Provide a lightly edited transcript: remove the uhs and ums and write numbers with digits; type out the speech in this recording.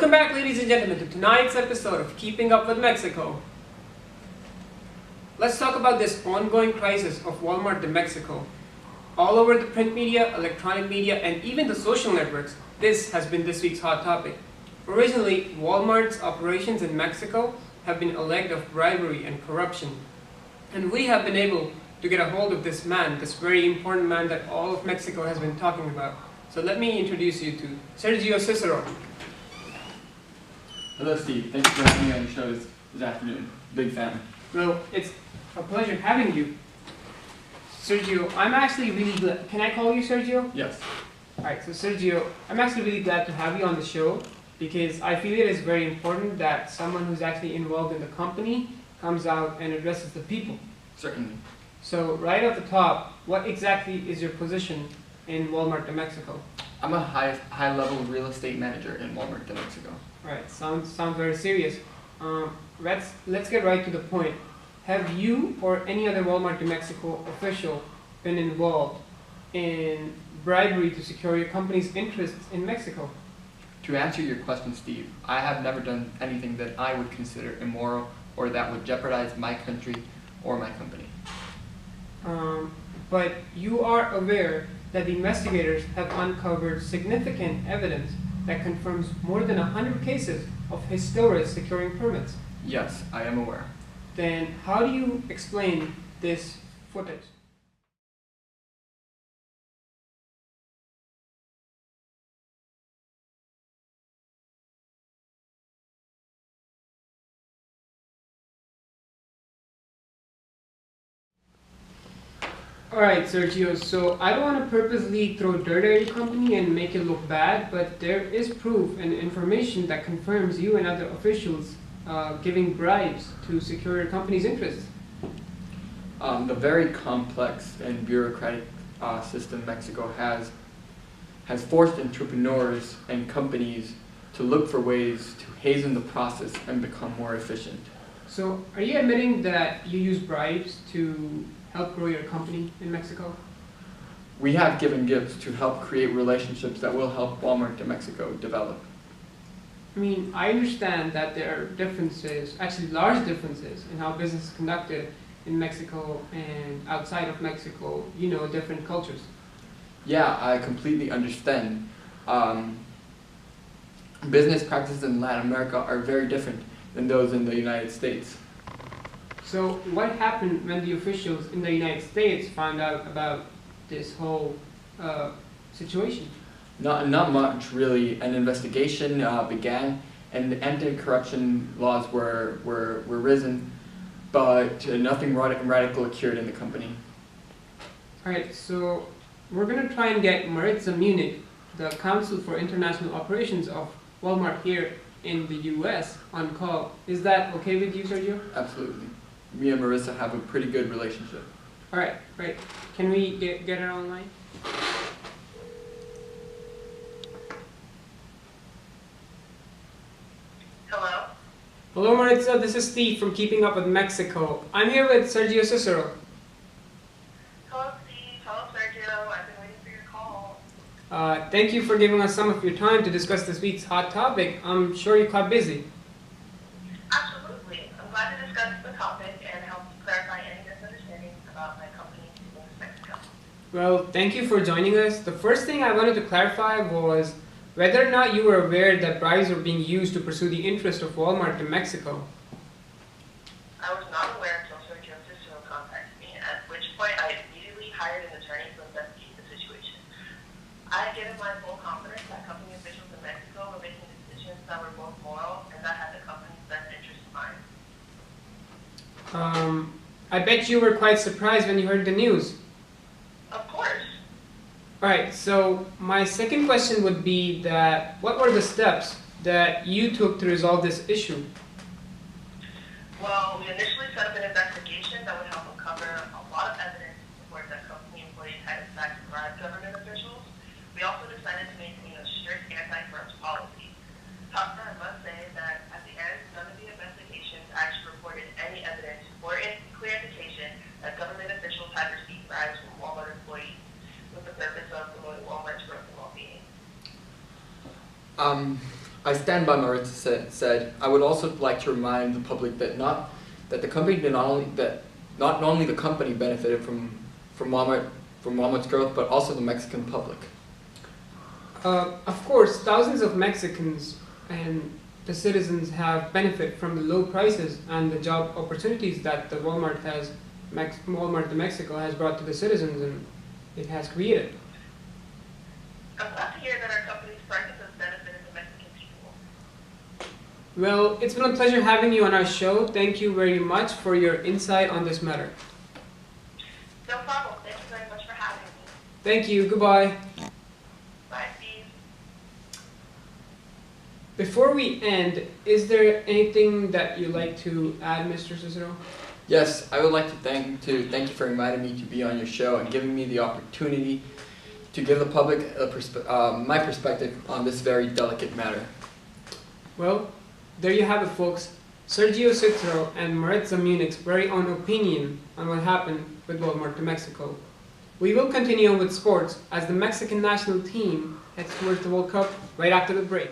Welcome back, ladies and gentlemen, to tonight's episode of Keeping Up with Mexico. Let's talk about this ongoing crisis of Walmart de Mexico. All over the print media, electronic media, and even the social networks, this has been this week's hot topic. Originally, Walmart's operations in Mexico have been alleged of bribery and corruption. And we have been able to get a hold of this man, this very important man that all of Mexico has been talking about. So let me introduce you to Sergio Cicero. Hello, Steve. Thanks for having me on the show this afternoon. Big fan. Well, it's a pleasure having you. Sergio, I'm actually really glad. Can I call you Sergio? Yes. Alright, so Sergio, I'm actually really glad to have you on the show because I feel it is very important that someone who's actually involved in the company comes out and addresses the people. Certainly. So, right off the top, what exactly is your position in Walmart de Mexico? I'm a high-level real estate manager in Walmart de Mexico. Alright, sounds very serious. Let's get right to the point. Have you or any other Walmart de Mexico official been involved in bribery to secure your company's interests in Mexico? To answer your question, Steve, I have never done anything that I would consider immoral or that would jeopardize my country or my company. But you are aware that the investigators have uncovered significant evidence that confirms more than 100 cases of historians securing permits. Yes, I am aware. Then how do you explain this footage? Alright, Sergio, so I don't want to purposely throw dirt at your company and make it look bad, but there is proof and information that confirms you and other officials giving bribes to secure your company's interests. The very complex and bureaucratic system Mexico has forced entrepreneurs and companies to look for ways to hasten the process and become more efficient. So, are you admitting that you use bribes to help grow your company in Mexico? We have given gifts to help create relationships that will help Walmart de Mexico develop. I mean, I understand that there are differences, actually large differences, in how business is conducted in Mexico and outside of Mexico, you know, different cultures. Yeah, I completely understand. Business practices in Latin America are very different than those in the United States. So what happened when the officials in the United States found out about this whole situation? Not much, really. An investigation began, and anti-corruption laws were risen, but nothing radical occurred in the company. Alright, so we're going to try and get Maritza Munich, the Counsel for International Operations of Walmart here in the US, on call. Is that okay with you, Sergio? Absolutely. Me and Marissa have a pretty good relationship. Alright, right. Can we get her online? Hello? Hello, Maritza. This is Steve from Keeping Up with Mexico. I'm here with Sergio Cicero. Hello, Steve. Hello, Sergio. I've been waiting for your call. Thank you for giving us some of your time to discuss this week's hot topic. I'm sure you're quite busy. Absolutely. I'm glad to discuss the topic and help clarify any misunderstandings about my company in Mexico. Well, thank you for joining us. The first thing I wanted to clarify was whether or not you were aware that bribes were being used to pursue the interest of Walmart in Mexico. I was not aware until Sergio Cicero contacted me, at which point I immediately hired an attorney to investigate the situation. I had given my full confidence that company officials in Mexico were making decisions that were both moral and that had the company's best interest in mind. I bet you were quite surprised when you heard the news. Of course. Alright, so my second question would be that what were the steps that you took to resolve this issue? Well, we initially set up an investigation that would help uncover a lot of evidence to support that company employees had in fact bribed government officials. We also decided to maintain a strict anti-firms policy. However, I must say that at the end, none of the investigations actually reported any evidence or clear indication that government officials had received bribes from Walmart employees with the purpose of promoting Walmart's growth and well-being. I stand by Maritza said. I would also like to remind the public that the company did not only the company benefited from Walmart's growth, but also the Mexican public. Of course, thousands of Mexicans and the citizens have benefit from the low prices and the job opportunities that the Walmart de Mexico has brought to the citizens and it has created. I'm glad to hear that our company's prices have benefited the Mexican people. Well, it's been a pleasure having you on our show. Thank you very much for your insight on this matter. No problem. Thank you very much for having me. Thank you. Goodbye. Bye, Steve. Before we end, is there anything that you'd like to add, Mr. Cicero? Yes, I would like to thank you for inviting me to be on your show and giving me the opportunity to give the public my perspective on this very delicate matter. Well, there you have it, folks. Sergio Cicero and Maritza Munich's very own opinion on what happened with Walmart de Mexico. We will continue with sports as the Mexican national team heads towards the World Cup right after the break.